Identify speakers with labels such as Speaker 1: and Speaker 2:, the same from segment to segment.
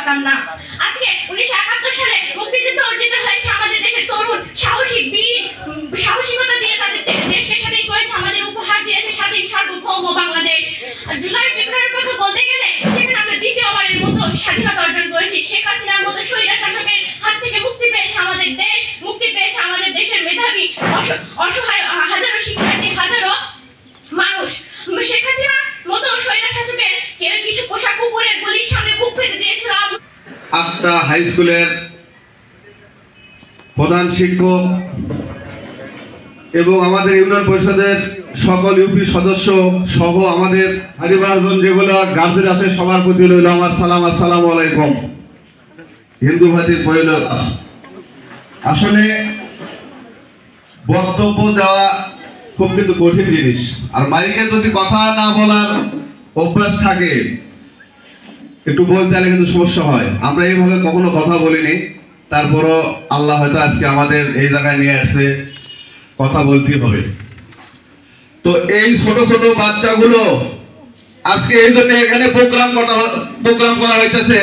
Speaker 1: পারতাম না। আজকে 1971 সালে মুক্তিযুদ্ধ অর্জিত হয়েছে আমাদের দেশের তরুণ সাহসী বীর, সাহসিকতা দিয়ে তাদের দেশকে স্বাধীন করেছে, আমাদের উপহার দিয়েছে স্বাধীন সার্বভৌম বাংলাদেশ। জুলাই বিপ্লবের কথা বলতে গেলে সেখানে আমরা দ্বিতীয়বারের মতো স্বাধীনতা অর্জন করেছি। শেখ হাসিনার মতো স্বৈরা শাসকের হাত থেকে মুক্তি পেয়েছে আমাদের দেশ, মুক্তি পেয়েছে আমাদের দেশের মেধাবী অসহায় হাজারো শিক্ষার্থী, হাজারো মানুষ। শেখ হাসিনার মতো স্বৈরা শাসকের কেউ কিছু পোশাক কুকুরের গুলির সামনে বুক পেতে দিয়েছিল।
Speaker 2: আটটা হাই স্কুলের প্রধান শিক্ষক এবং আমাদের ইউনিয়ন পরিষদের সকল ইউপি সদস্য সহ আমাদের পরিবারজন যেগুলো গার্জেন আছে সবার প্রতি রইল আমার সালাম, আসসালামু আলাইকুম। হিন্দু ভাইদের পয়ল। আসলে বক্তব্য দেওয়া খুব কিন্তু কঠিন জিনিস, আর মাইকে যদি কথা না বলার অভ্যাস থাকে একটু বলতে গেলে কিন্তু সমস্যা হয়। আমরা এইভাবে কখনো কথা বলিনি, তারপরও আল্লাহ হয়তো আজকে আমাদের এই জায়গায় নিয়ে আসছে, কথা বলতেই হবে। তো এই ছোট ছোট বাচ্চাগুলো আজকে এই জন্য এখানে প্রোগ্রাম করা হইতেছে,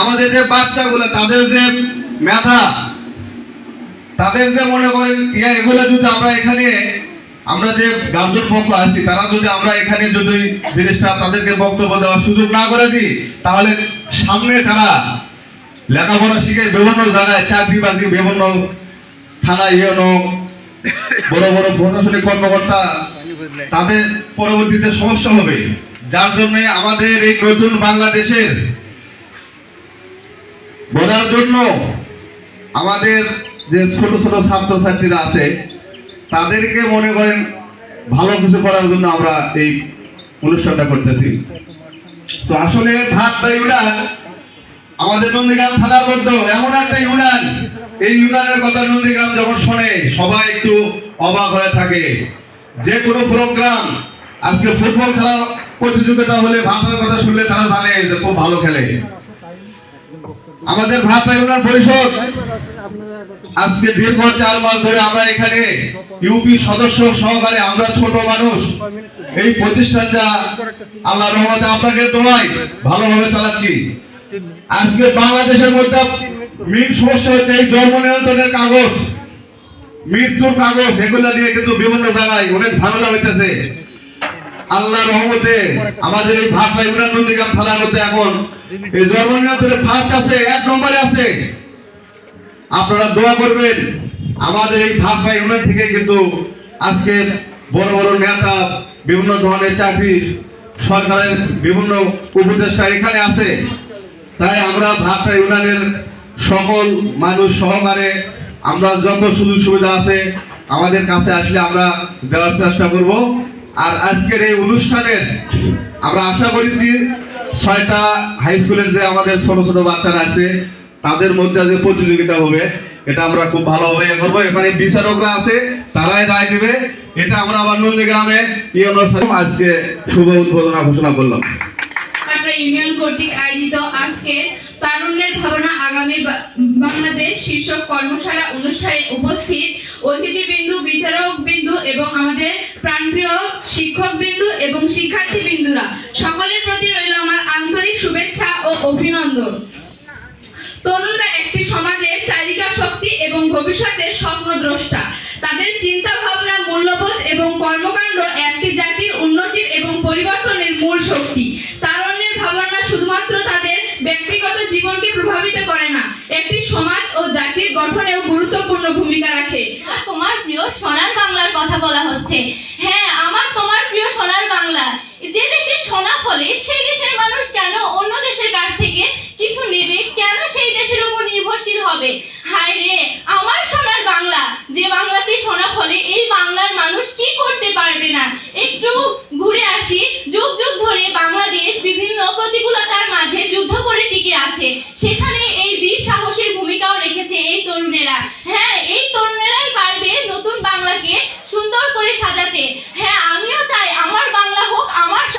Speaker 2: আমাদের যে বাচ্চাগুলো তাদের যে মেধা, তাদের যে মনে করেন এগুলো যদি আমরা এখানে আমরা যে গার্জেন পক্ষ আছি তারা যদি আমরা এখানে যদি জিনিসটা তাদেরকে বক্তব্য দেওয়ার সুযোগ না করে দিই, তাহলে সামনে তারা লেখাপড়া শিখে বিভিন্ন জায়গায় চাকরি বাকরি, বিভিন্ন থানা ইউনো বড় বড় প্রশাসনিক কর্মকর্তা, তাদের পরবর্তীতে সমস্যা হবে। যার জন্য আমাদের এই নতুন বাংলাদেশের বোঝার জন্য আমাদের যে ছোট ছোট ছাত্রছাত্রীরা আছে তাদেরকে মনে করেন ভালো কিছু করার জন্য আমরা এই অনুষ্ঠানটা করতেছি। তো আসলে ভাতটা ইউনিয়ন আমাদের নন্দীগ্রাম থানার মধ্যে এমন একটা ইউনিয়ন, এই ইউনিয়নের কথা নন্দীগ্রাম যখন শোনে সবাই একটু অবাক হয়ে থাকে। যে কোনো প্রোগ্রাম, আজকে ফুটবল খেলা প্রতিযোগিতা হলে ভাতার কথা শুনলে তারা জানে যে খুব ভালো খেলে। আমাদের ভাতা ইউনিয়ন পরিষদ আজকে দীর্ঘ 4 মাস ধরে আমরা এখানে ইউপি সদস্য সহকারে আমরা ছোট মানুষ এই প্রতিষ্ঠানটা আল্লাহর রহমতে আপনাকে দোয়াই ভালোভাবে চালাচ্ছি। আজকে বাংলাদেশের মধ্যে মেইন সমস্যা হচ্ছে এই জন্ম নিয়ন্ত্রণের কাগজ, মৃত্যুর কাগজ, এগুলো নিয়ে কিন্তু বিভিন্ন জায়গায় অনেক ঝামেলা হইতেছে। আল্লাহর রহমতে আমাদের এই ভাটলা ইউনিয়ন নন্দীগ্রাম থানার মধ্যে এখন এই জন্ম নিয়ন্ত্রণে ফার্স্ট আছে, 1 নম্বরে আছে। আপনারা দোয়া করবেন। আমাদের এই ভাটলা ইউনিয়ন থেকে কিন্তু আজকে বড় বড় নেতা, বিভিন্ন ধরনের চাকরি, সরকারের বিভিন্ন উপদেষ্টা এখানে আছে। তাই আমরা ভাটলা ইউনিয়নের সকল মানুষ সহকারে আমরা যত সুযোগ সুবিধা আছে আমাদের কাছে আসলে আমরা দেওয়ার চেষ্টা করব। আর আজকের এই অনুষ্ঠানের আমরা আশা করছি 6টা হাই স্কুলের যে আমাদের ছোট ছোট বাচ্চারা আছে তাদের মধ্যে যে প্রতিযোগিতা হবে এটা আমরা খুব ভালোভাবে করবো। এখানে বিচারকরা আছে, তারাই রায় দেবে। এটা আমরা আবার নন্দীগ্রামে আজকে শুভ উদ্বোধন ঘোষণা করলাম।
Speaker 1: ইউনিয়ন কর্তৃক আয়োজিত আজকের তারুণ্যের ভাবনা আগামী বাংলাদেশ শীর্ষক কর্মশালা অনুষ্ঠানে উপস্থিত অতিথিবৃন্দু, বিচারক বিন্দু এবং আমাদের প্রাণপ্রিয় শিক্ষক বিন্দু এবং শিক্ষার্থী বিন্দুরা, সকলের প্রতি রইল আমার আন্তরিক শুভেচ্ছা ও অভিনন্দন। তরুণরা একটি সমাজের চালিকা শক্তি এবং ভবিষ্যতের স্বপ্নদ্রষ্টা। তাদের চিন্তা ভাবনা, মূল্যবোধ এবং কর্মকাণ্ড একটি জাতির উন্নতির এবং পরিবর্তনের মূল শক্তি। তারুণ্যের ভাবনা শুধুমাত্র তাদের ব্যক্তিগত জীবনকে প্রভাবিত করে না, একটি সমাজ ও জাতির গঠনেও গুরুত্বপূর্ণ ভূমিকা রাখে।
Speaker 3: তোমার প্রিয় সোনার বাংলার কথা বলা হচ্ছে। হ্যাঁ, আমার তোমার প্রিয় সোনার বাংলা। যে দেশের সোনা ফলে সেই দেশের মানুষ কেন অন্য দেশের কাছ থেকে কিছু নেবে, কেন সেই দেশের উপর নির্ভরশীল হবে? হায় রে আমার সোনার বাংলা, যে বাংলাতে সোনা ফলে এই বাংলার মানুষ কি করতে পারবে না? একটু ঘুরে আসি। যুগ যুগ ধরে বাংলাদেশ বিভিন্ন প্রতিকূলতার মাঝে যুদ্ধ করে টিকে আছে। সেখানে এই বীর সাহসের ভূমিকাও রেখেছে এই তরুণেরা। হ্যাঁ, এই তরুণেরাই পারবে নতুন বাংলাকে সুন্দর করে সাজাতে।